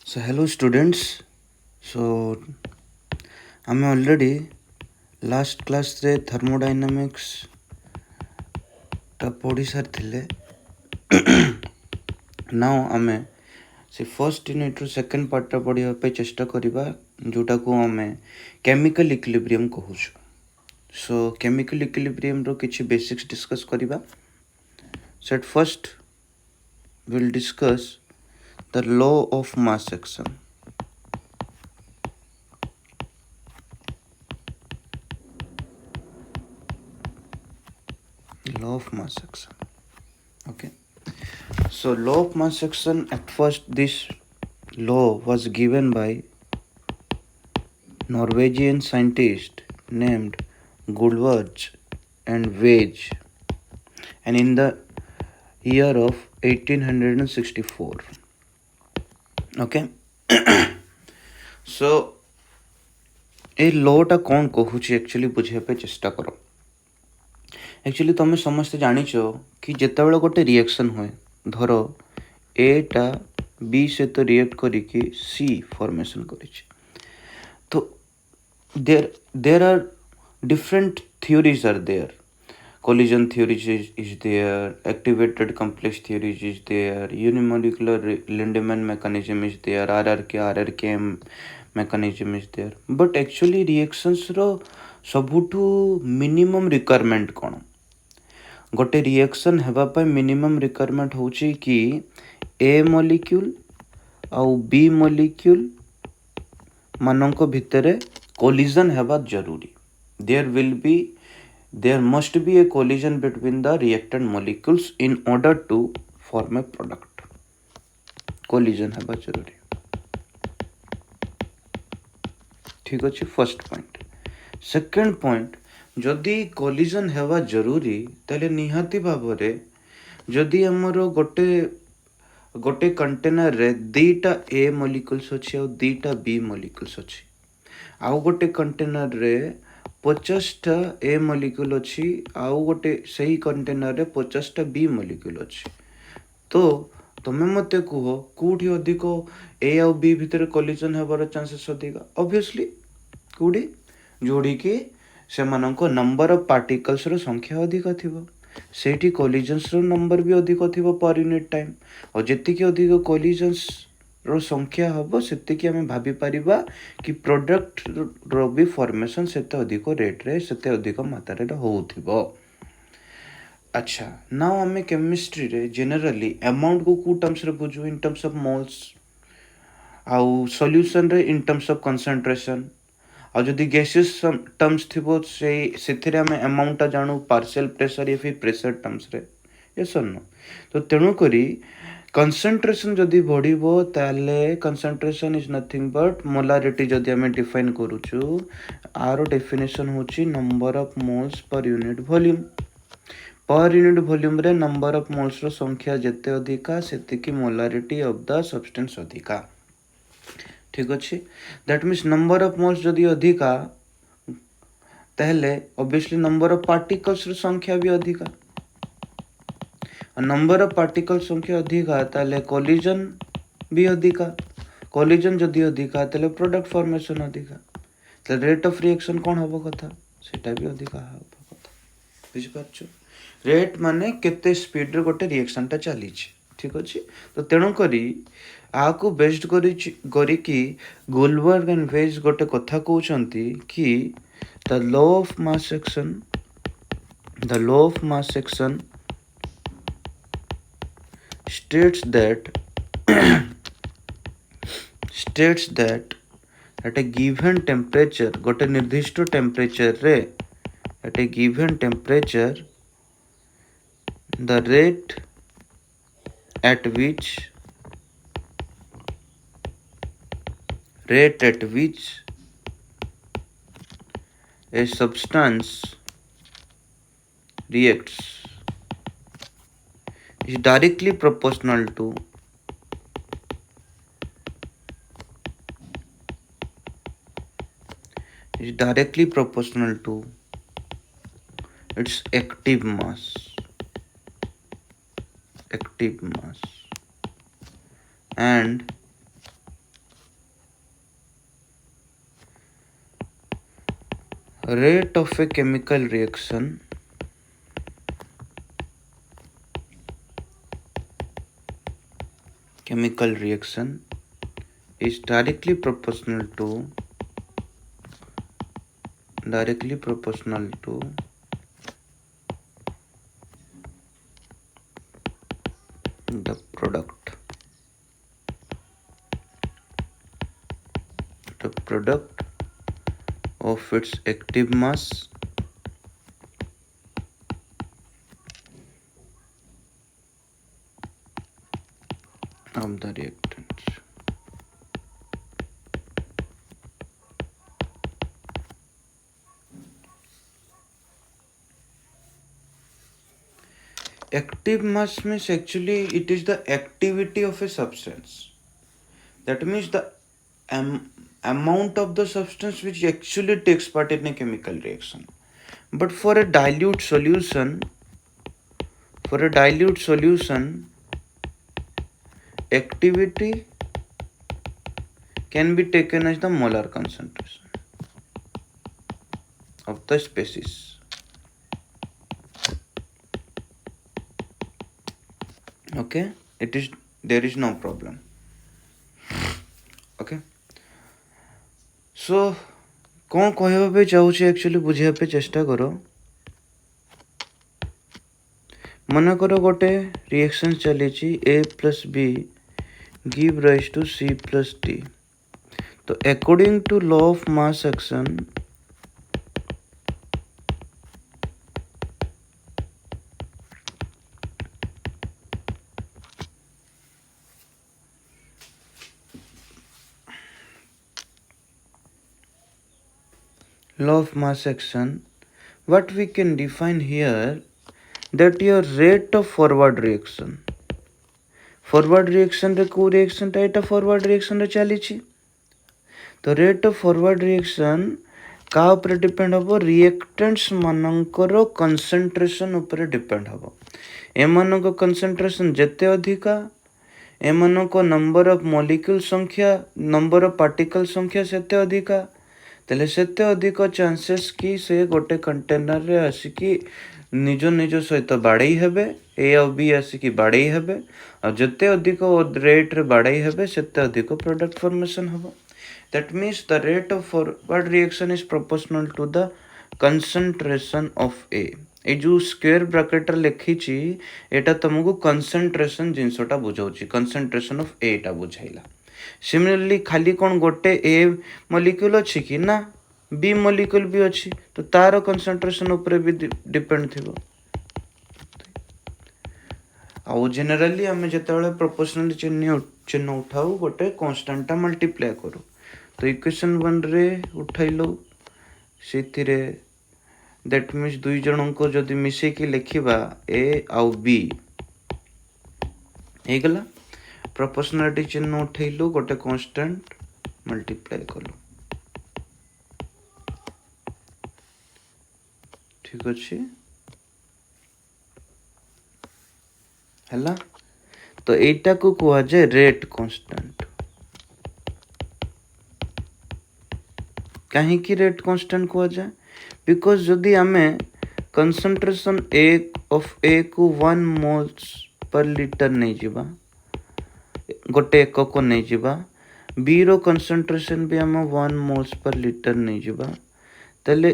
So hello students. So I'm already last class रे thermodynamics टा पढ़ी सारी now आमे से फर्स्ट यूनिट रो सेकंड पार्ट टा पढ़िया पे चेष्टा करिबा जोटा को आमे केमिकल इक्विलिब्रियम कहूछु. So केमिकल इक्विलिब्रियम रो किछि बेसिक्स डिस्कस करिबा. So at first we'll discuss the law of mass action. Law of mass action. Okay. So law of mass action, at first this law was given by Norwegian scientist named Goldwach and Wage, and in the year of 1864. Okay. So ए लॉटा कौन कहूची actually बुझे पे चेष्टा करो. Actually तुम समस्ते जानिच कि जितेबाला गोटे reaction हुए धर ए टा बी सहित रिएक्ट करिकी सी फॉर्मेशन करिछि. तो there are different theories are there. Collision theories is there, activated complex theories is there, unimolecular Lindemann mechanism is there, RRK mechanism is there. But actually reactions row सबुठु minimum requirement कौन. गोटे reaction हेबा पाई minimum requirement होची कि ए molecule आउ B molecule मानक भितरे collision हेबा जरूरी. There must be a collision between the reactant molecules in order to form a product. Collision हेबा जरूरी. ठीक अछि फर्स्ट पॉइंट. सेकंड पॉइंट, जदि कोलिजन हेबा जरूरी तले निहाती भाबरे जदि हमर गोटे कंटेनर रे दीटा ए मॉलिक्यूल्स अछि और दीटा बी मॉलिक्यूल्स अछि, आउ गोटे कंटेनर रे 50 टा ए मॉलिक्यूल अछि आउ गोटे सही कंटेनर रे 50 टा बी मॉलिक्यूल अछि. तो तमे मते कुहो कोठी अधिक ए आउ बी भितर कोलिजन हेबार चांसेस अधिक. ऑब्वियसली कोठी जोड़ी कि सेमानंको नंबर ऑफ पार्टिकल्स रो संख्या अधिक थिबो, सेठी कोलिजन्स रो नंबर भी अधिक थिबो पर यूनिट टाइम. और जेति कि अधिक कोलिजन्स रो संख्या हबो सेति कि हमें भाबी परिबा कि प्रोडक्ट रो भी फॉर्मेशन सेते अधिक रेट रे सेते अधिक मात्रा रे होउथिबो. अच्छा, नाउ हमें केमिस्ट्री रे जनरली अमाउंट को टर्म्स रे बुझू इन टर्म्स ऑफ मोल्स, आउ सॉल्यूशन रे इन टर्म्स ऑफ कंसंट्रेशन, और जदि गैसेस टर्म्स थिबो से हमें अमाउंट जानू पार्शियल प्रेशर या फिर प्रेशर टर्म्स रे. यस और नो. तो तेणु करी कंसंट्रेशन जदि बढ़िबो ताले concentration is nothing but molarity. जदि हमें डिफाइन करूछु आरो डेफिनेशन होची number of moles per unit volume. Per unit volume रे नंबर ऑफ मोल्स रो संख्या जेते अधिका सेते की मोलारिटी ऑफ द सब्सटेंस अधिका. ठीक अछि. That means number of moles जदि अधिका ताहले ऑब्वियसली नंबर ऑफ पार्टिकल्स रो संख्या भी अधिका. नंबर ऑफ पार्टिकल संख्या अधिका ताले कोलिजन भी अधिका. कोलिजन जदि अधिका ताले प्रोडक्ट फॉर्मेशन अधिका. ताले रेट ऑफ रिएक्शन कोन हबो कथा सेटा भी अधिका हबो कथा. बुझि पाछो. रेट माने केते स्पीड रे गोटे रिएक्शन टा चली छी. ठीक अछि. तो तेणु करी आको बेस्ड करी कि गोल्डबर्ग एंड वेज गोटे कथा कहउचंती कि the law of mass action states that at a given temperature, गोटे निर्दिष्ट टेम्परेचर रे, at a given temperature the rate at which a substance reacts is directly proportional to its active mass. And rate of a chemical reaction is directly proportional to the product of its active mass of the reactants. Active mass means actually it is the activity of a substance. That means the amount of the substance which actually takes part in a chemical reaction. But for a dilute solution, activity can be taken as the molar concentration of the species. Okay, there is no problem. Okay, so कौन कहवा पे चाहूँ actually बुझा पे चेष्टा करो. मन कर गोटे रिएक्शन चली A plus B give rise to C plus D. तो according to law of mass action what we can define here that your rate of forward reaction रे को रिएक्शन टा एटा फॉरवर्ड रिएक्शन रे चली तो रेट ऑफ फॉरवर्ड रिएक्शन का ऊपर depend हबो रिएक्टेंट्स मानकर कंसंट्रेशन ऊपर डिपेंड हबो. एमानको कंसंट्रेशन जेते अधिका एमानको नंबर ऑफ मॉलिक्यूल संख्या नंबर ऑफ पार्टिकल संख्या सेते अधिका तेले सेते अधिक चांसेस कि से गोटे कंटेनर रे आसिकी निज निज सहित बाड़े हेबे ए और बी आसिकी बाड़े हेबे और जते अधिक रेट रे बाड़े हेबे सेते अधिक प्रोडक्ट फॉर्मेशन हबो. That means the rate of forward reaction is proportional to the concentration of A. ए जो स्क्वायर ब्रैकेट लिखी एटा तुमको कंसंट्रेशन जिनसटा बुझाऊँ कंसंट्रेशन ऑफ ए टा बुझाइला. सिमिलरली खाली कौन गोटे ए मॉलिक्यूल अच्छी कि ना बी मॉलिक्यूल भी अच्छी तो तार कंसंट्रेशन ऊपर भी डिपेंड थी. आउ जनरली आम जो प्रोपोर्शनल चिन्ह उठाऊ गोटे कांस्टेंट मल्टीप्लाई करूँ तो इक्वेशन 1 रे उठाइलो से दैट मीन्स दुई जन को जदि मिसेकी लिखिबा ए आउ बी हे गला प्रोपोर्शनलिटी चिन्ह उठैलु गोटे कांस्टेंट मल्टीप्लाई कलु. ठीक अछि हला तो एटा को कुआ जे रेट कांस्टेंट. कहीं की रेट कांस्टेंट कुआ जाए बिकॉज जदि आमे कंसंट्रेशन ए को 1 मोल्स पर लीटर नहीं जीवा गोटे एक को नहीं जीवा बी रो कंसंट्रेशन भी आम 1 मोल्स पर लीटर नहीं जीवा तले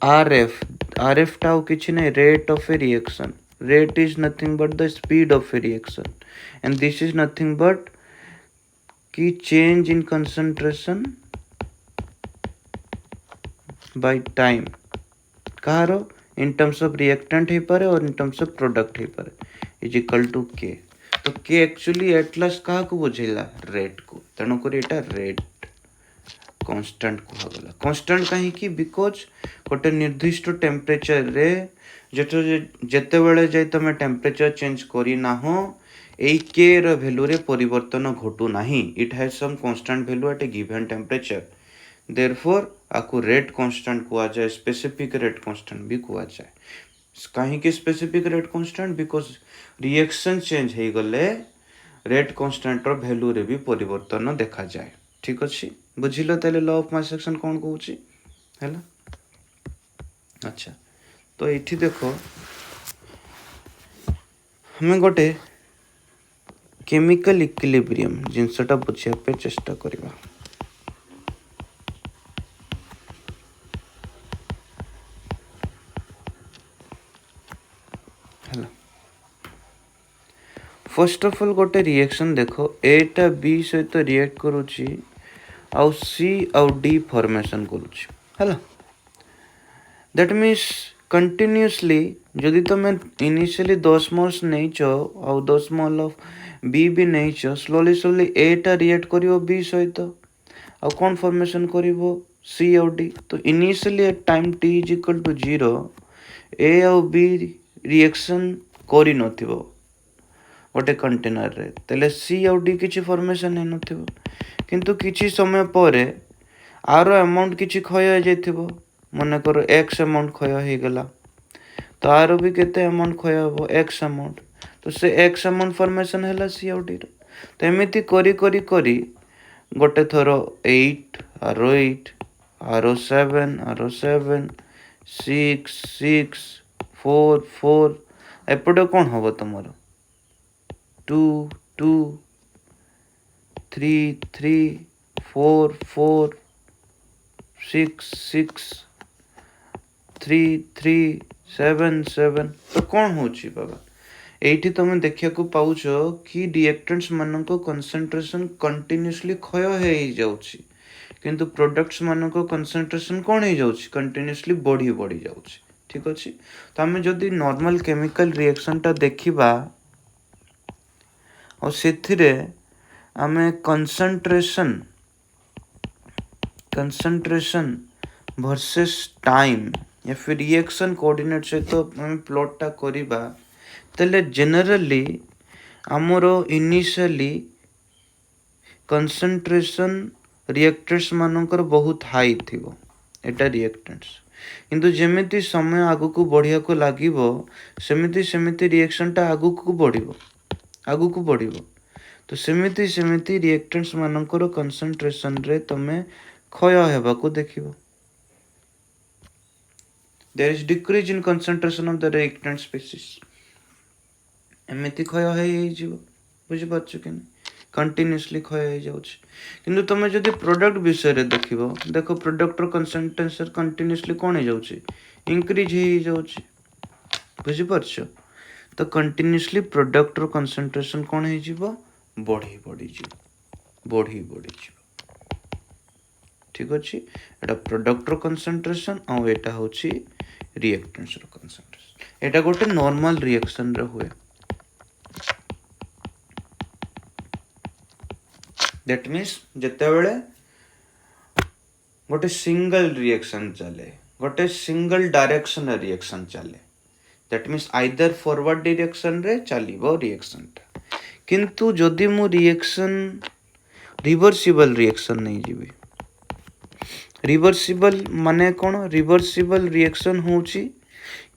आरएफ टाउ किछि नहीं rate of a reaction. Rate is nothing but the speed of a reaction and this is nothing but की change in concentration by time कहारो इन टर्म्स ऑफ रिएक्टेंट हो पारे और इन टर्म्स ऑफ प्रोडक्ट हो पारे is equal to के. तो के एक्चुअली एट लास्ट क्या को बुझेला रेट को तेणुक एटा रेट कांस्टेंट कहगला. कांस्टेंट कहीं बिकॉज गोटे निर्दिष्ट टेम्परेचर रे जेते बेले जाई तमे टेम्परेचर चेंज करी ना हो ए के र वैल्यू रे परिवर्तन घटू नाही. It has some constant value at a given temperature therefore आकु रेट कांस्टेंट कुआ जाए स्पेसिफिक रेट कांस्टेंट भी कुआ जाए. कहीं के specific rate constant because reaction change हो गले रेट कांस्टेंट रो वैल्यू रे भी परिवर्तन देखा जाए. ठीक अच्छे बुझिल ताले लॉ ऑफ मास एक्शन कौन कहूँ है. अच्छा तो ये देखो हमें गोटे केमिकल इक्विलिब्रियम जिनसटा बुझिया पे चेष्टा करवा हेलो फर्स्ट ऑफ ऑल गोटे रिएक्शन देखो एटा बी सहित रिएक्ट करूची आउ सी आउ डी फॉर्मेशन करूची हेलो दैट मीन्स कंटिन्यूअसली जदि तुम इनिशियली 10 मोल्स नहीं आउ 10 मोल ऑफ बी भी नहीं स्लोली स्लोली एटा रिएक्ट करिवो बी सहित आउ कौन फॉर्मेशन करिवो सी आउ डी तो initially at time T is equal to 0 A आउ बी रिएक्शन करि नथिवो गोटे कंटेनर रे तले सी आउ डी किछि फॉर्मेशन है नथिवो किंतु किछि समय परे आरो अमाउंट किछि क्षय हो जाइथिवो मन कर एक्स अमाउंट क्षय हो गला तो आर भी केते अमाउंट क्षय हो एक्स अमाउंट तो से एक्स अमाउंट फॉर्मेशन हैला सी आउ डी तो एमिति करी करी करी गोटे थर 8 आरो 7 6 6 4 4 एपटे कौन हम तुमर 2 2 3 3 4 4 6 6 3 3 7 7 तो कौन होची बाबा एठी तुम देखिया को पाउछ कि रिएक्टेंट्स मानको कंसंट्रेशन कंटीन्यूअसली क्षय हे जाउची किंतु प्रोडक्ट्स मानको कंसंट्रेशन कौन हे जाउची कंटीन्यूअसली बढ़ी बढ़ी जाउची ठीक अछि तो हमें जदी नॉर्मल केमिकल रिएक्शन ता देखिबा और सेथिरे हमें कंसंट्रेशन वर्सेस टाइम या फिर रिएक्शन कोऑर्डिनेट से तो हम प्लॉट टा करिबा तले जनरली हमरो इनिशियली कंसंट्रेशन रिएक्टर्स मानकर बहुत हाई थिबो एटा रिएक्टेंट्स किंतु जेमिति समय आगु को बढ़िया को लागिबो सेमिति सेमिति रिएक्शन टा आगु को बढ़िबो तो सेमिति रिएक्टेंट्स मानकर कंसंट्रेशन रे तमे क्षय हेबा को देखिबो there is decrease in concentration of the reactant species एमिति क्षय हे जिवो बुझि पाछो कि कंटीन्यूअसली क्षय हे जाउछ किंतु तमे जदि प्रोडक्ट विषय रे देखिबो देखो प्रोडक्ट रो कंसंट्रेशन कंटीन्यूअसली कोन हे जाउछ इंक्रीज हे जाउछ बुझि पाछो तो कंटीन्यूअसली प्रोडक्ट रो कंसंट्रेशन कोन हे जिवो बढ़ी बढ़ी जिवो ठीक अछि एटा प्रोडक्ट रो कंसंट्रेशन और एटा होछि रिएक्टेंट्स रो कंसंट्रेशन एटा गोटे नॉर्मल रिएक्शन रे हुए दैट मीन्स जते बेले गोटे सिंगल रिएक्शन चले गोटे सिंगल डायरेक्शन रिएक्शन चले that means either forward direction रे चलिबो रिएक्शन टा किंतु जदि मु रिएक्शन रिवर्सिबल रिएक्शन नहीं जीवी रिवर्सिबल माने कौन रिवर्सिबल रिएक्शन होची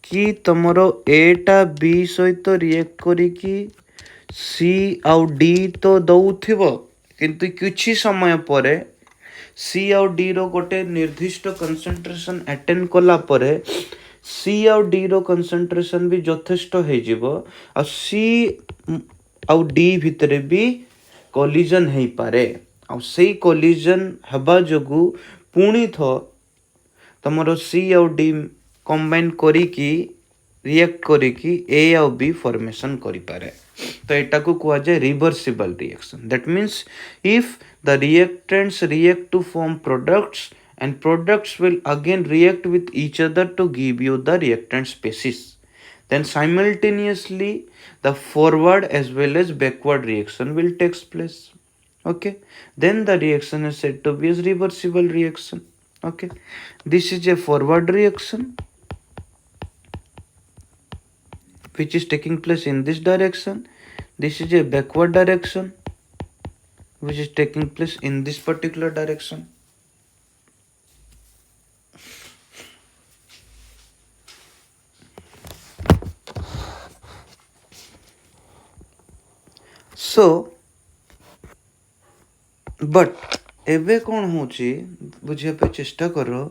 कि तमरो एटा बी सहित रिएक्ट करी कि सी आउ डी तो दउथिबो किंतु किछि समय परे सी आउ डी रो गोटे निर्दिष्ट कंसंट्रेशन अटेन कला परे सी आउ डी रो कंसंट्रेशन भी यथेष्ट हे जिवो आ सी आउ डी भितरे भी कोलिजन हे पारे आ सेई कोलिजन हबा जोगु पुणी तमरो सी आउ डी कंबाइन करी की रिएक्ट करी की ए आउ बी फॉर्मेशन करि पारे तो एटा को कुआ जाय reversible reaction that means if the reactants react to form products and products will again react with each other to give you the reactant species then simultaneously the forward as well as backward reaction will takes place okay then the reaction is said to be as reversible reaction okay this is a forward reaction which is taking place in this direction this is a backward direction which is taking place in this particular direction so but एबे कौन होची बुझे पे चेष्टा करो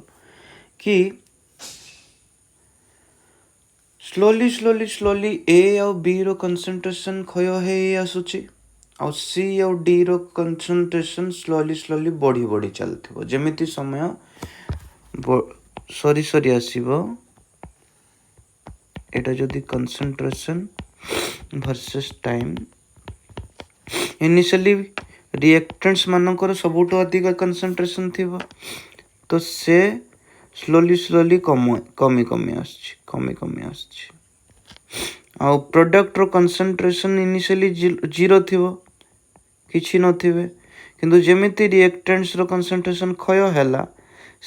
कि slowly slowly slowly ए आउ B रो concentration क्षय हे आसुची आउ सी आउ डी रो कंसंट्रेशन स्लोली स्लोली बढ़ी बढ़ी चलथिबो जेमिति समय सरी सरी आसीबो एटा जदि concentration versus time initially reactants मानकर सबुठो अधिक कंसंट्रेशन थिबो तो से स्लोली स्लोली कमी कमी आसछि आ प्रोडक्ट रो कंसंट्रेशन इनिशियली जीरो थिबो किछि नथिबे किंतु जेमिति रिएक्टेंट्स रो कंसंट्रेशन क्षय हैला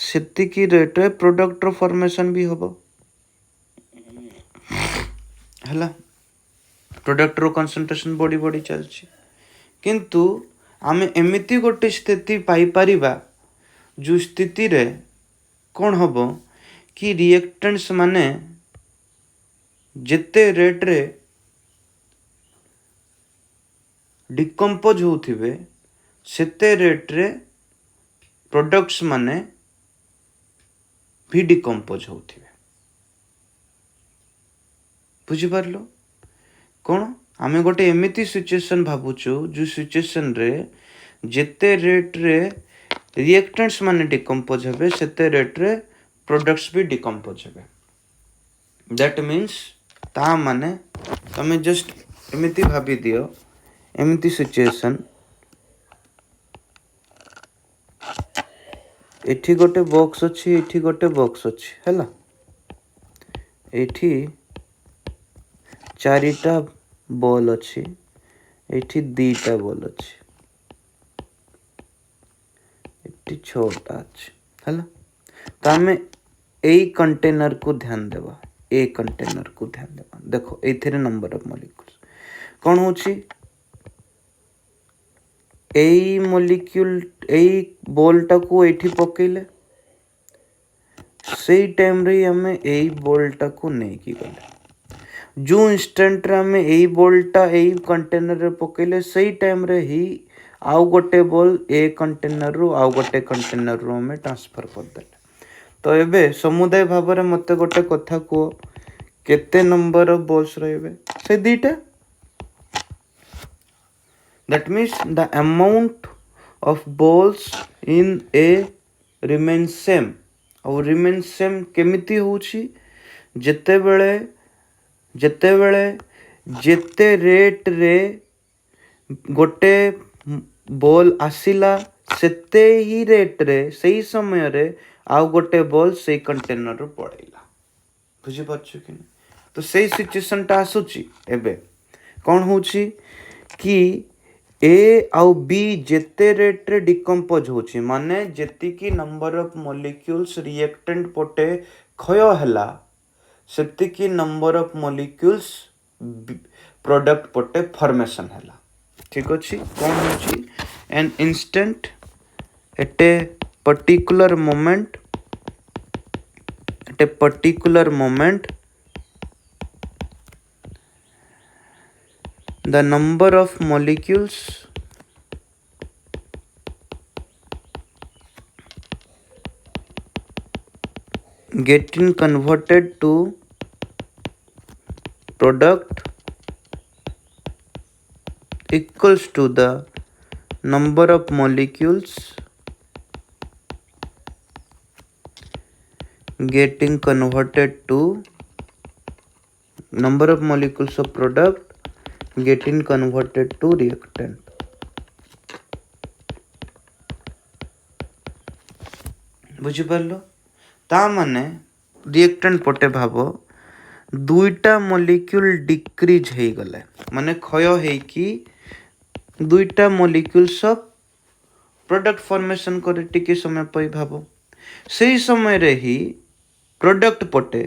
सेतिकी रेट रे प्रोडक्ट रो फॉर्मेशन भी होबो हैला प्रोडक्ट रो कंसंट्रेशन बॉडी बॉडी चलछि किंतु आमे एमिति गोटे स्थिति पाई परिबा जो स्थिति रे कौन हबो कि रिएक्टेंट्स माने जेते रेट रे डिकम्पोज होथिबे सेते रेट रे प्रोडक्ट्स माने भी डिकम्पोज होथिबे बुझी पारलो कौन आमे गोटे एमिति सिचुएशन भाबुचु जो सिचुएशन रे जेते रेट रे रिएक्टेंट्स माने डिकम्पोज हेबे सेते रेट रे प्रोडक्ट्स भी डिकम्पोज हेबे दैट मीन्स ता माने तमे जस्ट एमिति भाबी दियो एमिति सिचुएशन एठी गोटे बॉक्स अछि एठी गोटे बॉक्स अछि हैला एठी चारिटा बॉल अछि एठी दीटा बॉल अछि एठी छोटा अछि हैला त हमें एई कंटेनर को ध्यान देबा ए कंटेनर को ध्यान देबा देखो एथिरे नंबर ऑफ मॉलिक्यूल्स कोन होछि एई मॉलिक्यूल एई बॉलटा को एठी पकेले सेई टाइम रे हमें एई बॉलटा को नै की गले जो इंस्टेंट रे हमें एई बॉलटा एई कंटेनर रे पकेले सेई टाइम रे ही आउ गोटे बॉल ए कंटेनर रो आउ गोटे कंटेनर रो हमें ट्रांसफर कर देले तो एबे समुदाय भाव रे मते गोटे कथा को केते नंबर ऑफ बॉल्स रहबे से दीटा that means the amount of balls in a remains same और remains same केमिति होछि जेते बेले जेते रेट रे गोटे बॉल आसिला सेते ही रेट रे सही समय रे आउ गोटे बॉल से कंटेनर रो पड़ैला बुझि पाछो कि तो सही सिचुएशन ता आसुची एबे कोन होछि कि ए आउ बी जेते रेट रे डिकम्पोज होछि माने जेति की नंबर ऑफ मॉलिक्यूल्स रिएक्टेंट पोटे क्षय हला सेति की नंबर ऑफ मॉलिक्यूल्स प्रोडक्ट पोटे फॉर्मेशन हला ठीक अछि कोन होछि an instant at a particular moment the number of molecules getting converted to product equals to the number of molecules getting converted to number of molecules of product getting converted to reactant बुझी पारलो ता माने reactant पटे भाबो दुईटा molecule decrease हे गले माने क्षय हे कि दुईटा मॉलिक्यूल्स ऑफ प्रोडक्ट फॉर्मेशन करे टिके समय पई भाबो सही समय रे ही प्रोडक्ट पटे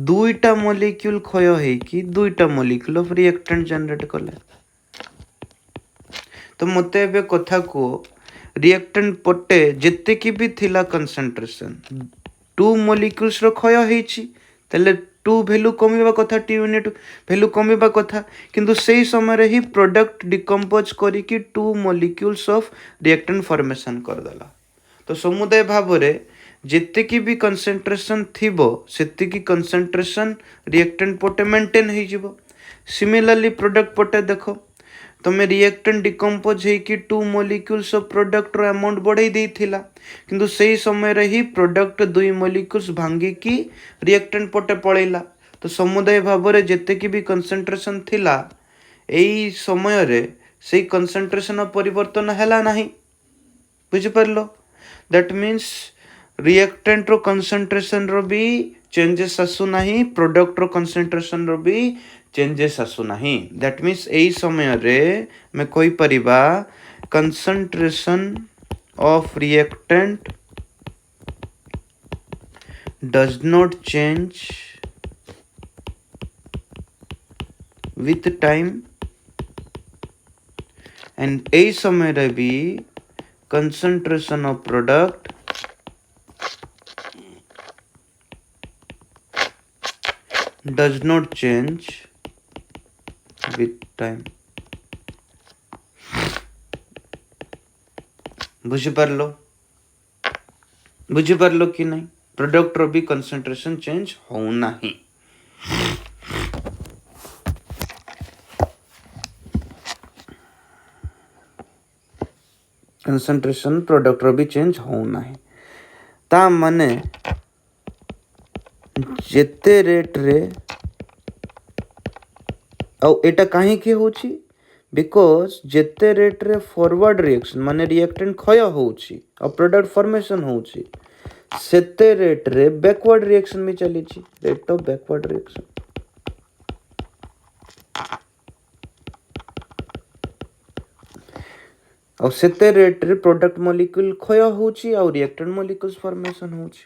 दुईटा मॉलिक्यूल क्षय हे कि दुईटा मॉलिक्यूल ऑफ रिएक्टेंट जनरेट कले तो मते एबे कथा को रिएक्टेंट पटे जेते की भी थिला कंसंट्रेशन 2 मॉलिक्यूल्स रो क्षय हेछि तले 2 वैल्यू कमिबा कथा टी यूनिट वैल्यू कमिबा कथा किंतु सेही समय रे ही प्रोडक्ट डिकम्पोज करी कि 2 मॉलिक्यूल्स ऑफ रिएक्टेंट फॉर्मेशन कर देला तो समुदाय भाव रे ଯେତିକି ବି କନସେନ୍ଟ୍ରେସନ୍ ଥିବ ସେତିକି କନସେନ୍ଟ୍ରେସନ୍ ରିଏକ୍ଟାଣ୍ଟ ପଟେ ମେଣ୍ଟେନ୍ ହେଇଯିବ। ସିମିଲାରଲି ପ୍ରଡକ୍ଟ ପଟେ ଦେଖ, ତମେ ରିଏକ୍ଟାଣ୍ଟ ଡିକମ୍ପୋଜ ହେଇକି 2 molecules ଅଫ୍ ପ୍ରଡକ୍ଟର ଆମାଉଣ୍ଟ ବଢ଼େଇ ଦେଇଥିଲା, କିନ୍ତୁ ସେଇ ସମୟରେ ହିଁ ପ୍ରଡକ୍ଟ 2 molecules ଭାଙ୍ଗିକି ରିଏକ୍ଟାଣ୍ଟ ପଟେ ପଳେଇଲା। ତ ସମୁଦାୟ ଭାବରେ ଯେତିକି ବି କନସେନ୍ଟ୍ରେସନ୍ ଥିଲା ଏଇ ସମୟରେ ସେଇ କନସେନ୍ଟ୍ରେସନ୍ ପରିବର୍ତ୍ତନ ହେଲା ନାହିଁ। ବୁଝିପାରିଲ? ଦ୍ୟାଟ୍ ମିନ୍ସ ରିଏକ୍ଟାଣ୍ଟର କନସେନ୍ଟ୍ରେସନ୍ର ବି ଚେଞ୍ଜେସ୍ ଆସୁନାହିଁ, ପ୍ରଡକ୍ଟର କନସେନ୍ଟ୍ରେସନ୍ର ବି ଚେଞ୍ଜେସ୍ ଆସୁନାହିଁ। ଦ୍ୟାଟ୍ ମିନ୍ସ ଏହି ସମୟରେ ଆମେ କହିପାରିବା concentration of reactant does not change with time, and এই সমୟରେ ବି concentration of product does not change with time। ବୁଝିପାରିଲ? ବୁଝିପାରିଲ କି ନାହିଁ? ପ୍ରଡକ୍ଟର ବି କନସେନ୍ଟ୍ରେସନ୍ ଚେଞ୍ଜ ହଉନାହିଁ। କନସେନ୍ଟ୍ରେସନ୍ ପ୍ରଡକ୍ଟର ବି ଚେଞ୍ଜ ହଉନାହିଁ। ତା ମାନେ ଯେତେ ରେଟ୍ରେ, ଆଉ ଏଇଟା କାହିଁକି ହେଉଛି? ବିକଜ ଯେତେ ରେଟ୍ରେ ଫରୱାର୍ଡ ରିଏକ୍ସନ୍ ମାନେ ରିଏକ୍ଟାଣ୍ଟ କ୍ଷୟ ହେଉଛି ଆଉ ପ୍ରଡକ୍ଟ ଫର୍ମେସନ୍ ହେଉଛି, ସେତେ ରେଟ୍ରେ ବ୍ୟାକୱାର୍ଡ ରିଏକ୍ସନ୍ ବି ଚାଲିଛି, ରେଟ୍ ଅଫ୍ ବ୍ୟାକୱାର୍ଡ ରିଏକ୍ସନ୍। ଆଉ ସେତେ ରେଟ୍ରେ ପ୍ରଡକ୍ଟ ମଲିକ୍ୟୁଲ୍ କ୍ଷୟ ହେଉଛି ଆଉ ରିଏକ୍ଟାଣ୍ଟ ମଲିକ୍ୟୁଲ୍ସ ଫର୍ମେସନ୍ ହେଉଛି।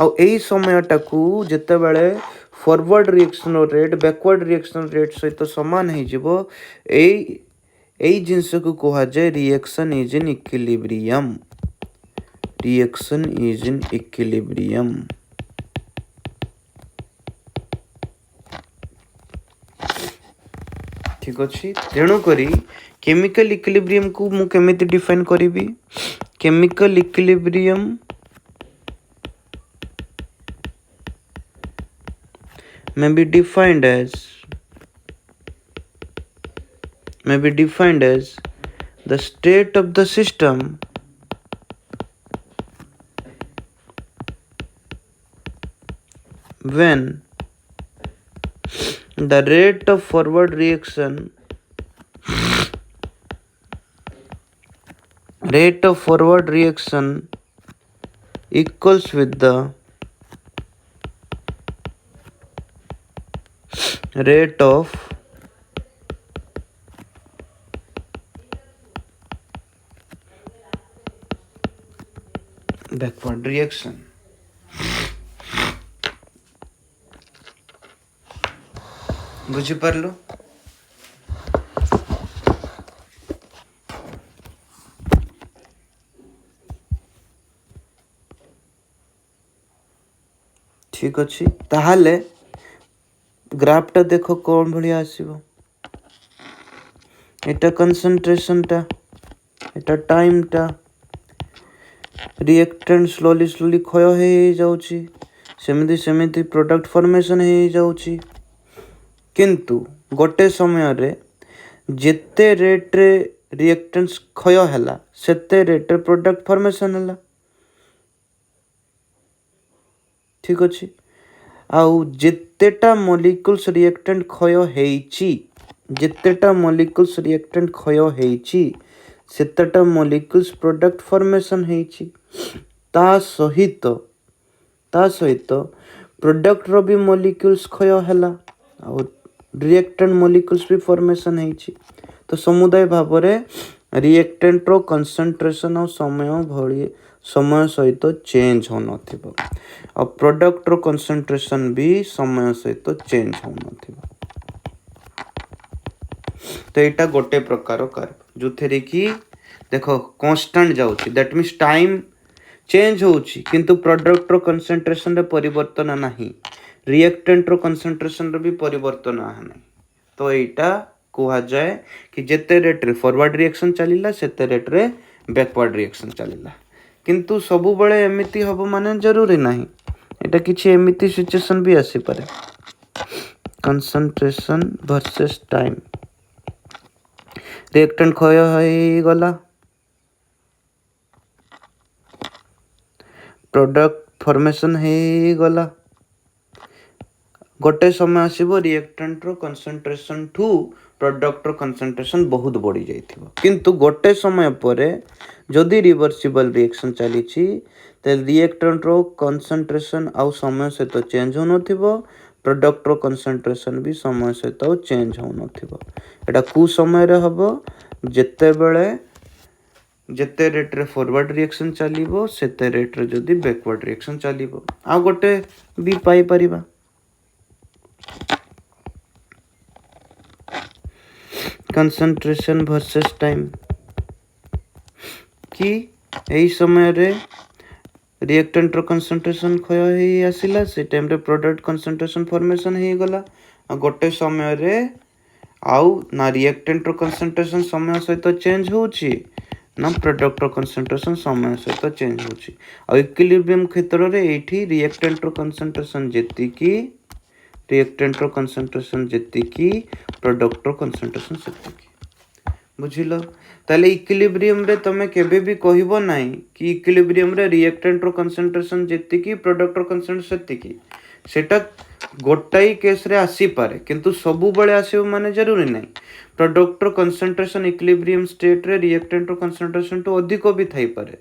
ଆଉ ଏଇ ସମୟଟାକୁ ଯେତେବେଳେ forward reaction rate backward reaction rate ସହିତ ସମାନ ହେଇଯିବ, ଏଇ ଜିନିଷକୁ କୁହାଯାଏ reaction is in equilibrium. Reaction is in equilibrium. ଠିକ୍ ଅଛି। ତେଣୁକରି କେମିକାଲ ଇକ୍ୱିଲିବ୍ରିୟମ୍କୁ ମୁଁ କେମିତି ଡିଫାଇନ୍ କରିବି? Chemical equilibrium may be defined as the state of the system when the rate of forward reaction equals with the rate of backward reaction। ବୁଝିପାରିଲ? ଠିକ୍ ଅଛି। ତାହେଲେ ଗ୍ରାଫଟା ଦେଖ କ'ଣ ଭଳିଆ ଆସିବ। এটা କନସେନ୍ଟ୍ରେସନ୍ଟା, এটা ଟାଇମ୍ଟା, ରିଏକ୍ଟାଣ୍ଟ ସ୍ଲୋଲି କ୍ଷୟ ହେଇଯାଉଛି, ସେମିତି ପ୍ରଡକ୍ଟ ଫର୍ମେସନ୍ ହେଇଯାଉଛି। କିନ୍ତୁ ଗୋଟେ ସମୟରେ ଯେତେ ରେଟ୍ରେ ରିଏକ୍ଟାଣ୍ଟ କ୍ଷୟ ହେଲା ସେତେ ରେଟ୍ରେ ପ୍ରଡକ୍ଟ ଫର୍ମେସନ୍ ହେଲା। ଠିକ୍ ଅଛି। ଆଉ ଯେତେଟା ମଲିକ୍ୟୁଲ୍ସ ରିଏକ୍ଟାଣ୍ଟ କ୍ଷୟ ହେଇଛି ସେତେଟା ମଲିକ୍ୟୁଲ୍ସ ପ୍ରଡକ୍ଟ ଫର୍ମେସନ୍ ହେଇଛି। ତା ସହିତ ପ୍ରଡକ୍ଟର ବି ମଲିକ୍ୟୁଲ୍ସ କ୍ଷୟ ହେଲା ଆଉ ରିଏକ୍ଟାଣ୍ଟ ମଲିକ୍ୟୁଲ୍ସ ବି ଫର୍ମେସନ୍ ହେଇଛି। ତ ସମୁଦାୟ ଭାବରେ ରିଏକ୍ଟାଣ୍ଟର କନସେନ୍ଟ୍ରେସନ୍ ଆଉ ସମୟ ସହିତ ଚେଞ୍ଜ ହେଉନଥିବ, ଆଉ ପ୍ରଡକ୍ଟର କନସେନ୍ଟ୍ରେସନ୍ ବି ସମୟ ସହିତ ଚେଞ୍ଜ ହେଉନଥିବ। ତ ଏଇଟା ଗୋଟେ ପ୍ରକାର କର୍ଭ ଯେଉଁଥିରେ କି ଦେଖ କନଷ୍ଟାଣ୍ଟ ଯାଉଛି, ଦ୍ୟାଟ୍ ମିନ୍ସ ଟାଇମ୍ ଚେଞ୍ଜ ହେଉଛି କିନ୍ତୁ ପ୍ରଡକ୍ଟର କନସେନ୍ଟ୍ରେସନ୍ରେ ପରିବର୍ତ୍ତନ ନାହିଁ, ରିଏକ୍ଟାଣ୍ଟର କନସେନ୍ଟ୍ରେସନ୍ରେ ବି ପରିବର୍ତ୍ତନ ନାହିଁ। ତ ଏଇଟା କୁହାଯାଏ କି ଯେତେ ରେଟ୍ରେ ଫରୱାର୍ଡ ରିଏକ୍ସନ୍ ଚାଲିଲା ସେତେ ରେଟ୍ରେ ବ୍ୟାକୱାର୍ଡ ରିଏକ୍ସନ୍ ଚାଲିଲା। किंतु सबु बळे एमिति हबो माने जरूरी नाही एटा किछि एमिति सिचुएशन भी आसी पारे कंसंट्रेशन वर्सेस टाइम रिएक्टेंट क्षय होई गला प्रोडक्ट फॉर्मेशन हे गला गोटे समय आसीबो रिएक्टेंट रो कंसंट्रेशन ठू प्रोडक्ट रो कंसंट्रेशन बहुत बढ़ी जाइथिबो किंतु गोटे समय परे जदि रिवर्सिबल रिएक्शन चलीछि ते रिएक्टेंट रो कंसंट्रेशन आउ समय सहित चेंज हो नथिबो प्रोडक्ट रो कंसंट्रेशन भी समय सहित चेंज हो नथिबो एटा कु समय रे हबो जेते बेले जेते रेट रे फॉरवर्ड रिएक्शन चलीबो सेते रेट रे जदि बैकवर्ड रिएक्शन चलीबो आ गोटे भी पाई परिबा कंसंट्रेशन वर्सेस टाइम कि एही समय रे रिएक्टेंट रो कंसंट्रेशन क्षय हे आसिला से टाइम रे प्रोडक्ट कंसंट्रेशन फॉर्मेशन हे गला आ गोटे समय रे आउ ना रिएक्टेंट रो कंसंट्रेशन समय सहित चेंज होउची ना प्रोडक्ट रो कंसंट्रेशन समय सहित चेंज होउची आ इक्विलिब्रियम क्षेत्र रे एठी रिएक्टेंट रो कंसंट्रेशन जेतिकी रिएक्टेंट रो कंसंट्रेशन जेतिकी प्रोडक्ट रो कंसंट्रेशन सेतिकी बुझिलो ताले इक्विलिब्रियम रे तमे केबे भी कहिबो नाही कि इक्विलिब्रियम रे रिएक्टेंट रो कंसंट्रेशन जेतिकी प्रोडक्ट रो कंसंट्रेशन सेतिकी सेटा गोटाई केस रे आसी पारे किंतु सबु बळे आसीबो माने जरूरी नाही प्रोडक्ट रो कंसंट्रेशन इक्विलिब्रियम स्टेट रे रिएक्टेंट रो कंसंट्रेशन तो अधिक भी थाई पारे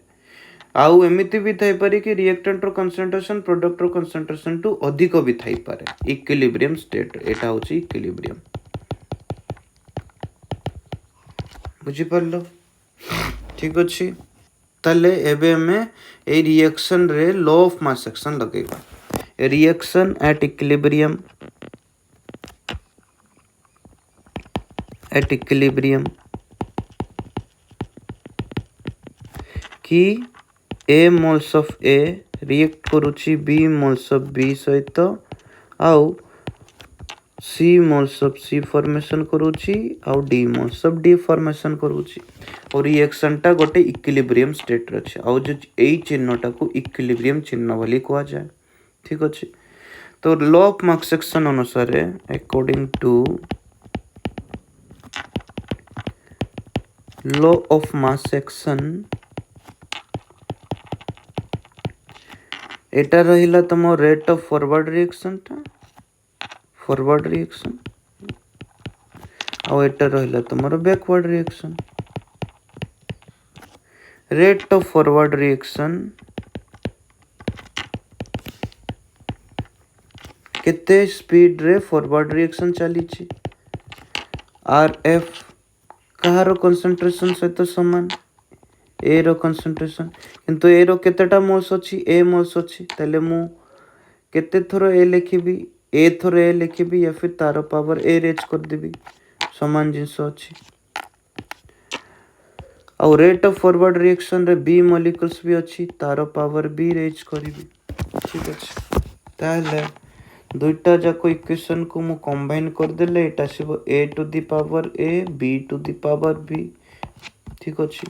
आउ एमिति भी थाई पारे कि रिएक्टेंट रो कंसंट्रेशन प्रोडक्ट रो कंसंट्रेशन टू अधिक भी थाई पारे इक्विलिब्रियम स्टेट एटा होची इक्विलिब्रियम बुझी परलो ठीक अछि ताले एबे हमें ए रिएक्शन रे लॉ ऑफ मास एक्शन लगेगा रिएक्शन एट इक्विलिब्रियम कि ए मोल्स ऑफ ए रिएक्ट करूची बी मोल्स ऑफ बी सहित आउ सी मोल्स ऑफ सी फॉर्मेशन करूची आउ D moles of D formation करूची और रिएक्शन टा गोटे इक्विलिब्रियम स्टेट रे अछि आउ जो एई चिन्हटा को इक्विलिब्रियम चिन्ह बोली कहा जाय ठीक अछि तो लॉ ऑफ मास एक्शन अनुसार according to law of mass action एटा रहिला तम रेट ऑफ फॉरवर्ड रिएक्शन टा फॉरवर्ड रिएक्शन और एटा रहिला तमरो backward reaction rate of forward reaction केते स्पीड रे फॉरवर्ड रिएक्शन चली छी आर एफ कहारो कंसंट्रेशन सहित समान ए रो कंसंट्रेशन किंतु ए रो केतेटा मोल्स अछि ए मोल्स अछि तले मु केते थरो ए लिखिबी ए थरो ए लिखिबी या फिर तारो पावर ए रेज कर देबी समान जिंस अछि और रेट ऑफ फॉरवर्ड रिएक्शन रे बी मॉलिक्यूल्स भी अछि तारो पावर बी रेज करिबी ठीक अछि ताले दुईटा जाको इक्वेशन को मु कंबाइन कर देले एटा सिबो A to the power A B to the power B ठीक अछि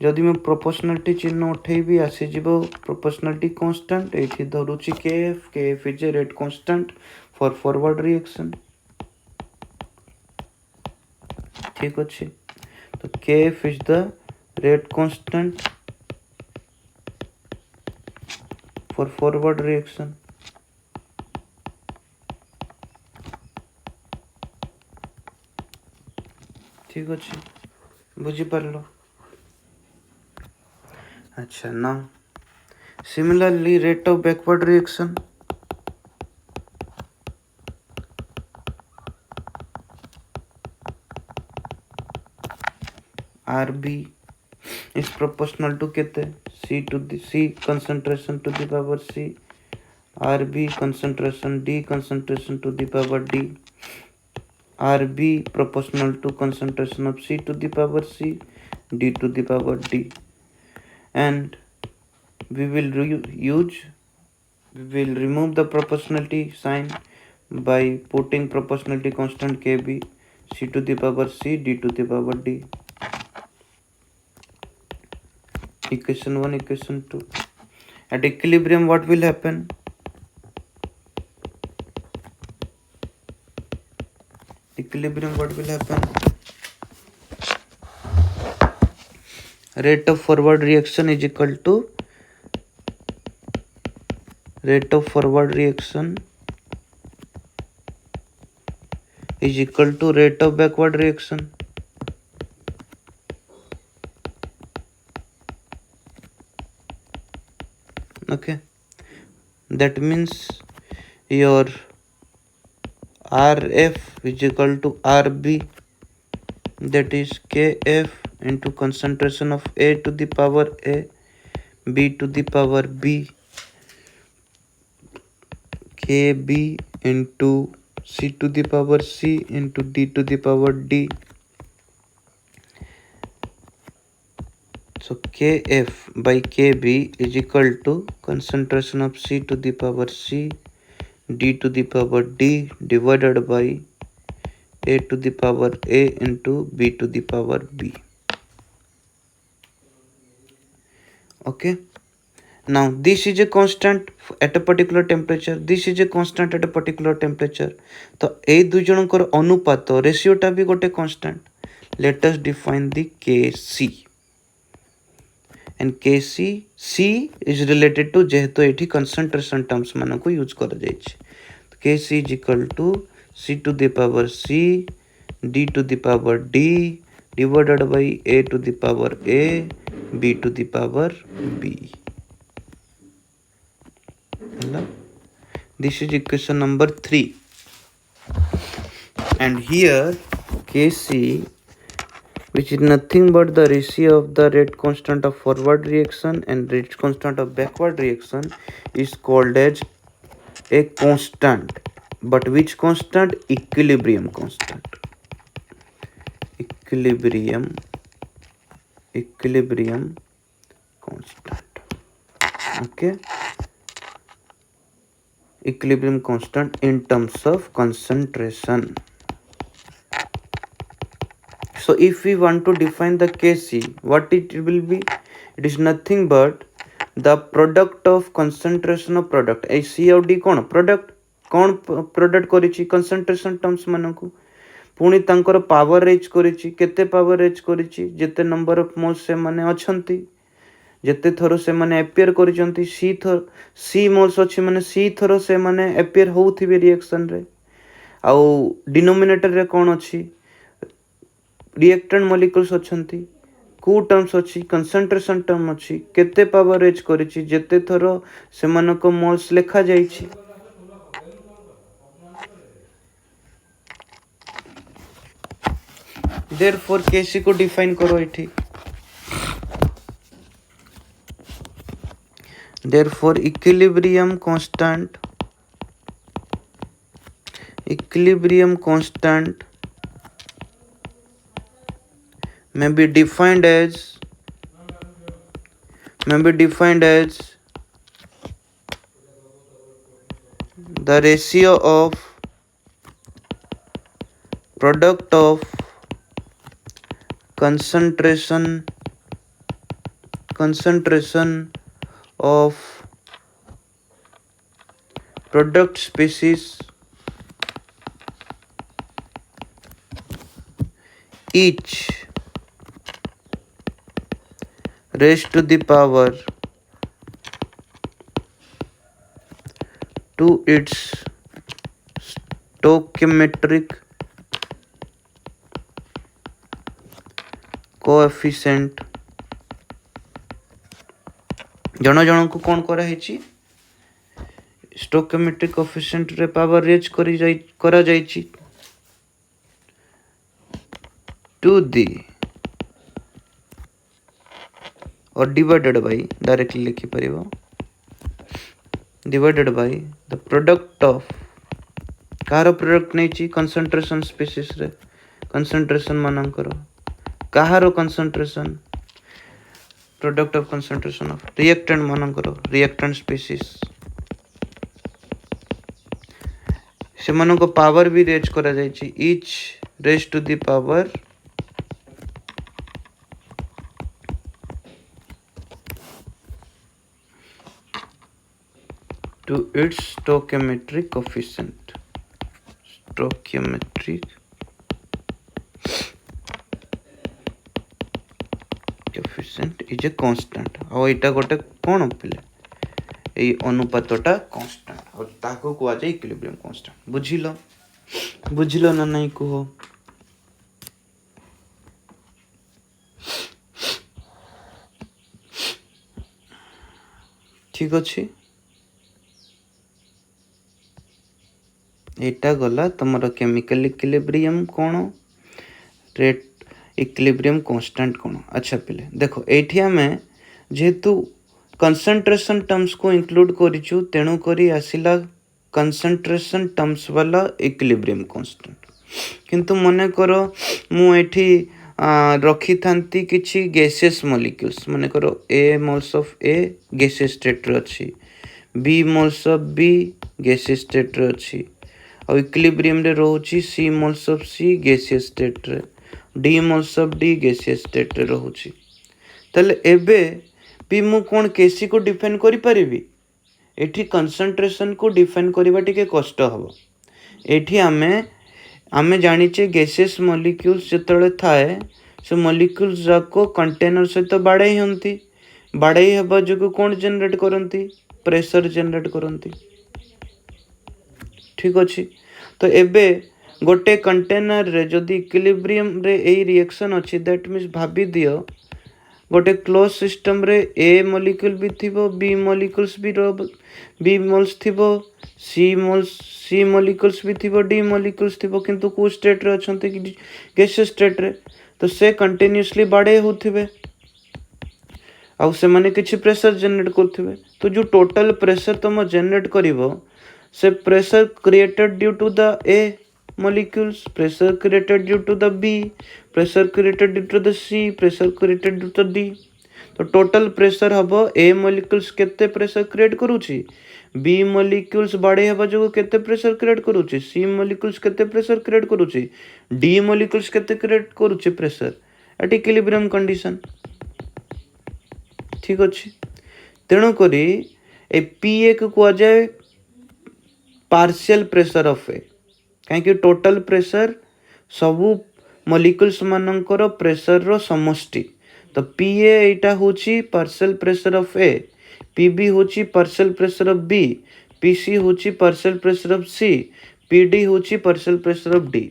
जदि मैं प्रोपोर्शनलिटी चिन्ह उठेबी आसी जीवो प्रोपोर्शनलिटी कांस्टेंट एठी धरुची KF is a rate constant for forward reaction ठीक अछि तो KF is the rate constant for forward reaction ठीक अछि बुझी परलो अच्छा ना similarly rate of backward reaction RB is proportional to केते C to the C concentration to the power C RB concentration D concentration to the power D RB proportional to concentration of C to the power C D to the power D and we will remove the proportionality sign by putting proportionality constant KB C to the power C D to the power D equation 1, equation 2. At equilibrium, what will happen? Equilibrium, what will happen? Rate of forward reaction is equal to rate of forward reaction is equal to rate of backward reaction. Okay, that means your RF is equal to RB, that is KF into concentration of A to the power A, B to the power B, KB into C to the power C into D to the power D. So KF by KB is equal to concentration of C to the power C, D to the power D divided by A to the power A into B to the power B. Okay. Now this is a constant at a particular temperature, this is a constant at a particular temperature. तो ए दुई जनकर अनुपात रेशियोटा भी गोटे constant. Let us define the Kc. And Kc, C is related to जेहेतु एठी concentration terms मान को use कर जाइछि. Kc is equal to C to the power C, D to the power D divided by A to the power A, B to the power B. This is equation number 3. And here Kc, which is nothing but the ratio of the rate constant of forward reaction and rate constant of backward reaction, is called as a constant. But which constant? Equilibrium constant. Equilibrium constant. Okay. Equilibrium constant in terms of concentration. So if we want to define the Kc, what it will be? It is nothing but the product of concentration of product. A C और D कौन product करिछि concentration terms मानकु पुणी तांकर power raise करिछि केते power raise करिछि जेते number of moles से माने अछंती जेते thorough से माने अपियर करिसंती सी मोल्स अछि माने सी थरो से माने अपियर होउथिबे रिएक्शन रे आउ डिनोमिनेटर रे कोन अछि रिएक्टेंट मॉलिक्यूल्स अछंती को टर्म्स अछि कंसंट्रेशन टर्म अछि केते पावर रेज करिछि जेते थरो से मानको मोल्स लेखा जाइछि. Therefore Kc को डिफाइन करो एठी. Therefore equilibrium constant may be defined as the ratio of product of concentration of product species each raised to the power to its stoichiometric coefficient. जन जन को कौन करा हेची स्टोइकोमेट्रिक कोएफिशिएंट रे पावर रेज करा जाइछि टू दी और डिवाइडेड बाय डायरेक्टली लिखि परिबो divided by the product of कार प्रोडक्ट नेछि कंसंट्रेशन स्पीसीज रे कंसंट्रेशन मानकर काहारो concentration product of concentration of reactant मानकर रिएक्टेंट स्पीसीज से मानो को पावर भी रेज करा जाइछि each raised to the power to its stoichiometric coefficient. Stoichiometric coefficient is a constant. ଆଉ ଏଇଟା ଗୋଟେ କ'ଣ ପିଲେ ଏଇ ଅନୁପାତଟା କନଷ୍ଟାଣ୍ଟ ଆଉ ତାକୁ କୁହାଯାଏ ଇକ୍ୱିଲିବ୍ରିୟମ୍ କନଷ୍ଟାଣ୍ଟ। ବୁଝିଲ ନା ନାଇଁ କୁହ? ଠିକ ଅଛି, ଏଇଟା ଗଲା ତମର କେମିକାଲ ଇକ୍ୱିଲିବ୍ରିୟମ୍ କ'ଣ, ରେଟ୍ ଇକ୍ୱିଲିବ୍ରିୟମ୍ କନଷ୍ଟାଣ୍ଟ କ'ଣ। ଆଚ୍ଛା ପିଲେ ଦେଖ, ଏଇଠି ଆମେ ଯେହେତୁ କନସେଣ୍ଟ୍ରେସନ୍ ଟର୍ମସକୁ ଇନକ୍ଲୁଡ୍ କରିଛୁ, ତେଣୁକରି ଆସିଲା କନସେଣ୍ଟ୍ରେସନ୍ ଟର୍ମସ ବାଲା ଇକ୍ୱିଲିବ୍ରିୟମ୍ କନଷ୍ଟାଣ୍ଟ। କିନ୍ତୁ ମନେକର ମୁଁ ଏଠି ରଖିଥାନ୍ତି କିଛି ଗ୍ୟାସିୟସ୍ ମଲିକ୍ୟୁଲ୍ସ, ମନେକର A moles of A gaseous ଷ୍ଟେଟ୍ରେ ଅଛି, B moles of B gaseous ଷ୍ଟେଟ୍ରେ ଅଛି, ଆଉ ଇକ୍ୱିଲିବ୍ରିୟମ୍ରେ ରହୁଛି C moles of C gaseous ଷ୍ଟେଟ୍ରେ, D moles of D gaseous ଷ୍ଟେଟ୍ରେ ରହୁଛି। ତାହେଲେ ଏବେ ବି ମୁଁ କ'ଣ କେସିକୁ ଡିଫାଇନ୍ କରିପାରିବି? ଏଠି କନସେଣ୍ଟ୍ରେସନ୍କୁ ଡିଫାଇନ୍ କରିବା ଟିକେ କଷ୍ଟ ହେବ। ଏଠି ଆମେ ଜାଣିଛେ ଗ୍ୟାସିୟସ୍ ମଲିକ୍ୟୁଲ୍ସ ଯେତେବେଳେ ଥାଏ, ସେ ମଲିକ୍ୟୁଲ୍ସ ଯାକ କଣ୍ଟେନର ସହିତ ବାଡ଼େଇ ହୁଅନ୍ତି। ବାଡ଼େଇ ହେବା ଯୋଗୁଁ କ'ଣ ଜେନେରେଟ୍ କରନ୍ତି? ପ୍ରେସର ଜେନେରେଟ୍ କରନ୍ତି। ଠିକ୍ ଅଛି, ତ ଏବେ ଗୋଟେ କଣ୍ଟେନରରେ ଯଦି ଇକ୍ୱିଲିବ୍ରିୟମ୍ରେ ଏଇ ରିଏକ୍ସନ୍ ଅଛି, ଦ୍ୟାଟ୍ ମିନ୍ସ ଭାବି ଦିଅ ଗୋଟେ କ୍ଲୋଜ୍ ସିଷ୍ଟମ୍ରେ ଏ ମଲିକ୍ୟୁଲ୍ ବି ଥିବ, ବି ମଲିକ୍ୟୁଲ୍ସ ବି ମୋଲ୍ସ ଥିବ, ସି ମଲିକ୍ୟୁଲ୍ସ ବି ଥିବ, ଡି ମଲିକ୍ୟୁଲ୍ସ ଥିବ, କିନ୍ତୁ କେଉଁ ଷ୍ଟେଟ୍ରେ ଅଛନ୍ତି? ଗ୍ୟାସିୟସ୍ ଷ୍ଟେଟ୍ରେ। ତ ସେ କଣ୍ଟିନ୍ୟୁଅସଲି ବାଡ଼େଇ ହେଉଥିବେ ଆଉ ସେମାନେ କିଛି ପ୍ରେସର ଜେନେରେଟ୍ କରୁଥିବେ। ତ ଯେଉଁ ଟୋଟାଲ ପ୍ରେସର ତୁମ ଜେନେରେଟ୍ କରିବ, ସେ pressure created due to the A molecules, pressure created due to the B, pressure created due to the C, pressure created due to D। तो टोटल प्रेशर हम A molecules केते pressure create करूची, B molecules बाड़े हेबा जो केते pressure create करूची, सी molecules केते प्रेशर क्रिएट करूची, डी मॉलिक्यूल्स केते क्रिएट करूची प्रेशर एट इक्विलिब्रियम कंडीशन। ठीक अछि, तेणु करी ए पीए को कुआ जाए पार्शियल प्रेशर ऑफ ए, कहीं टोटल प्रेशर सबू मॉलिक्यूल्स मानकर प्रेशर रो समष्टि। तो पीए एटा होची partial pressure of A, PB होची partial pressure of B, PC होची partial pressure of C, PD होची पार्शियल प्रेशर ऑफ डी।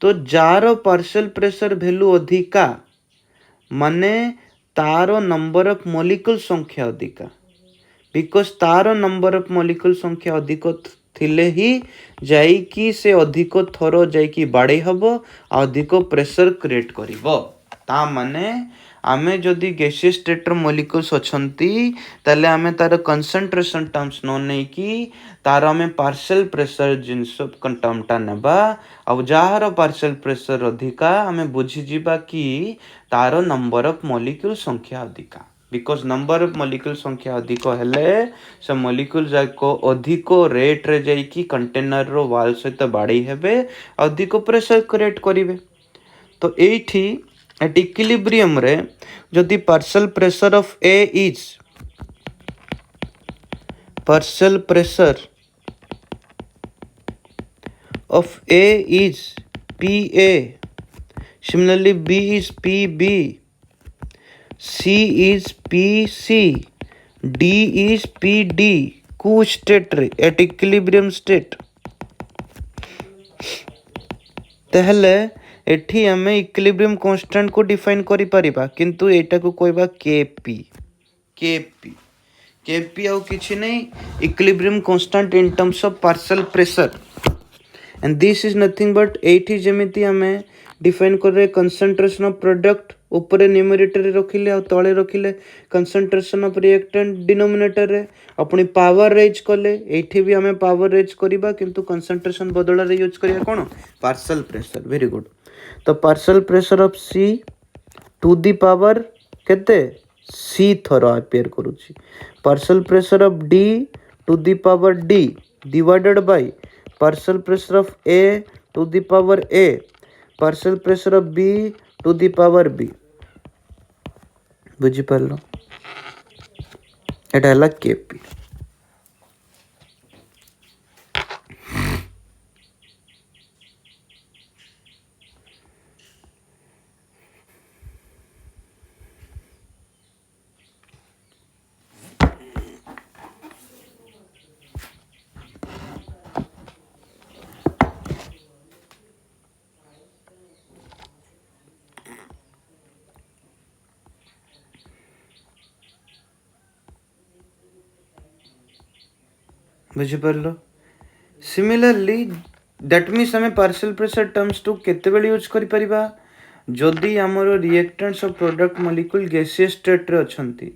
तो जार पार्शियल प्रेशर वैल्यू अधिका माने तारो नंबर ऑफ मॉलिक्यूल संख्या अधिका, बिकॉज तारो नंबर ऑफ मॉलिक्यूल संख्या अधिक थिले ही जाइकी से अधिक थर जाइकी बाड़े हबो, अधिक प्रेशर क्रिएट करिवो। ता माने आमे जदि गैसियस स्टेट मॉलिक्यूल्स अछंती, ताले आमे तार कंसंट्रेशन टर्म्स न नै कि तार आमे पार्शियल प्रेशर जिनस टर्मटा नेबा, आ जार पार्शियल प्रेशर अधिका आमे बुझी जिबा कि तार नंबर ऑफ मॉलिक्यूल संख्या अधिका। बिकॉज नंबर ऑफ मॉलिक्यूल संख्या अधिक हेले से मॉलिक्यूल जाको अधिक रेट रे जाइकी कंटेनर रो वाल सहित बाड़े हेबे, अधिक प्रेशर क्रिएट करिवे। तो एठी एट इक्विलिब्रियम रे जदि partial pressure of A is partial pressure of A is PA, similarly B is PB, C is PC, D is PD, को स्टेट रे एट इक्विलिब्रियम स्टेट। ताहले एठी हमें इक्विलिब्रियम कांस्टेंट को डिफाइन करि परिबा, किंतु एटा को कहबा केपी आउ किछि नै, equilibrium constant in terms of partial pressure. And this is nothing but एठी जेमिति हमें डिफाइन करे कंसंट्रेशन ऑफ प्रोडक्ट ऊपर न्यूमरेटर रे रखिले और तळे रखिले कंसंट्रेशन ऑफ रिएक्टेंट डिनोमिनेटर रे, अपनी पावर रेज कले एठी भी हमें पावर रेज करिबा, किंतु कंसंट्रेशन बदला रे यूज करिया कोन पार्शियल प्रेशर। Very good. तो partial pressure of C to the power केते सी थर अपेयर करूची, partial pressure of D to the power D divided by partial pressure of A to the power A, partial pressure of B to the power B. बुझी पारलो, एटा हला KP. बुझिपारलो similarly that means आम partial pressure terms टू केतेबेले use करि परिबा जदि आमर reactants of product molecule gaseous state रे अछंती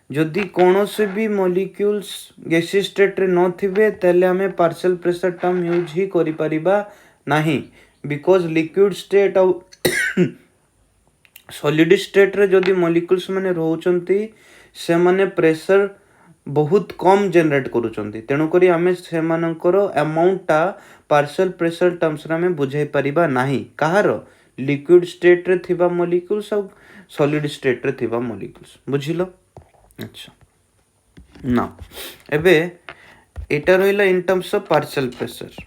जदि कौनसी भी मॉलिक्यूल्स गैसियस स्टेट रे न थिबे तले आमे पार्शियल प्रेशर टर्म यूज ही करि परिबा नाही because liquid state of solid state रे जदि मॉलिक्यूल्स माने रहउचंती से माने प्रेशर बहुत कम जनरेट करूचंती तेणु करी आमे से मानकर अमाउंटटा पार्शियल प्रेशर टर्म्स रे आमे बुझाई परिबा नाही कहार लिक्विड स्टेट रे थिबा मॉलिक्यूल्स और सॉलिड स्टेट रे थिबा मॉलिक्यूल्स बुझिलो अच्छा ना एबे एटा रहिला in terms of partial pressure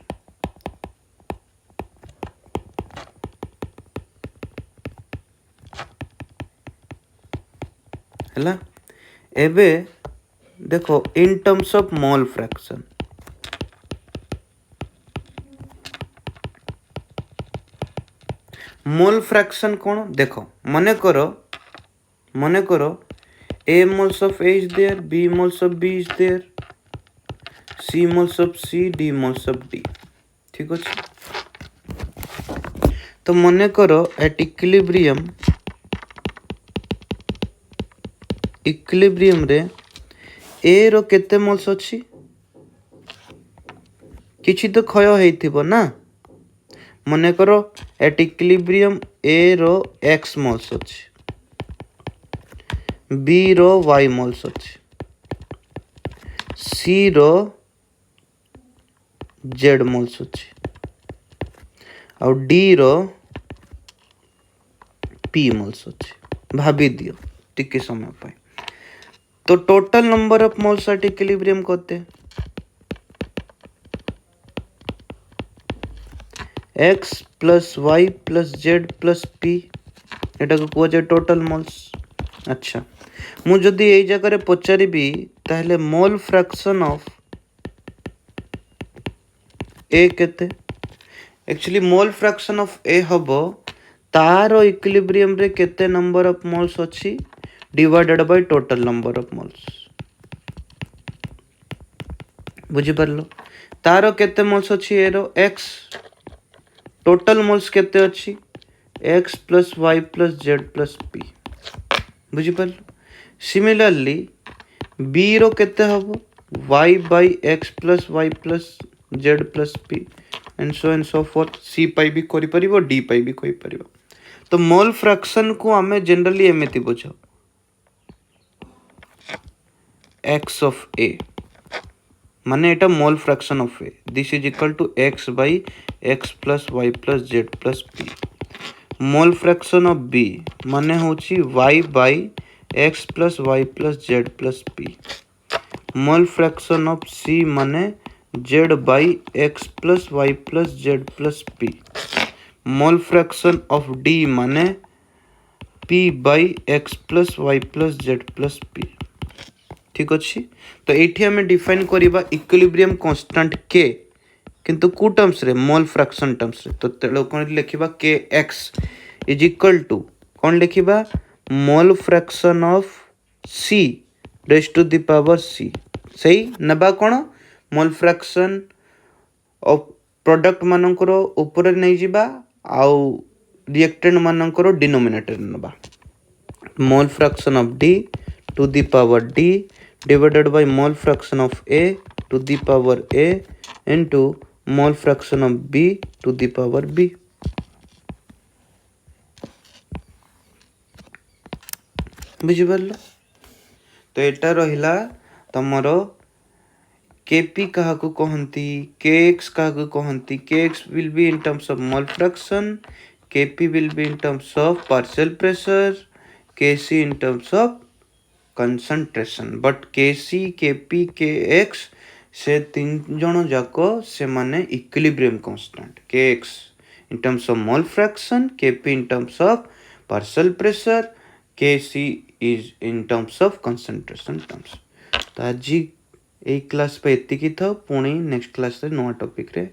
हैला एबे देखो in terms of mole fraction mole fraction कौन देखो मने करो A moles of A is there, B moles of B is there, C moles of C, D moles of D ठीक अच्छे तो मने करो एट इक्विलिब्रियम रे A रो केते मोल्स अछि किछि तो क्षय हेइथिबो ना मने करो एट इक्विलिब्रियम A रो X मोल्स अछि B रो Y मोल्स अछि C रो Z मोल्स अछि और D रो P मोल्स अछि भाबी दियो टिके समय पाए तो total number of moles at equilibrium करते X plus Y plus Z plus P एटा को कुआ जाय टोटल मोल्स अच्छा मु जदि एई जगह रे पचारिबी ताहले मोल फ्रैक्शन ऑफ A केते actually mole fraction of A हबो तारो इक्विलिब्रियम रे केते नंबर ऑफ मोल्स अछि divided by total number of moles बुझी परलो तारो केते मोल्स अछि एरो X टोटल मोल्स केते अछि X plus Y plus Z plus P बुझी परलो सिमिलरली B रो केते हबो Y by X plus Y plus Z plus P and so forth C पाई भी करि परिबो D पाई भी कहि परिबो तो मोल फ्रैक्शन को हमें जनरली एमिति बुझो X of A माने एटा mole fraction of A this is equal to X by X plus Y plus Z plus P mole fraction of B माने होची Y by X plus Y plus Z plus P mole fraction of C माने Z by X plus Y plus Z plus P mole fraction of D माने P by X plus Y plus Z plus P ठीक अच्छी तो ये आम define करवा equilibrium constant K किंतु कौ टर्म्स रे मोल फ्रैक्शन टर्म्स रे तो तेलो कौन लिखिबा Kx इज इक्वल टू कौन लिखिबा mole fraction of C raise to the power C सही नबा कौन मोल फ्रैक्शन ऑफ प्रोडक्ट मानकर ऊपर नहीं जिबा आउ रिएक्टेंट मानकर डिनोमिनेटर नबा mole fraction of D to the power D divided by mole fraction of A to the power A into mole fraction of B to the power B बुझी परलो तो एटा रहिला तमरो Kp कहा को कहंती Kx कहा को कहंती Kx will be in terms of mole fraction Kp will be in terms of partial pressure Kc in terms of concentration but Kc Kp Kx से तीन जन जाको से माने equilibrium constant Kx in terms of mole fraction Kp in terms of partial pressure Kc is in terms of concentration terms तो आज ए class पे एतिकी था पुणी नेक्स्ट क्लास रे नवा टॉपिक रे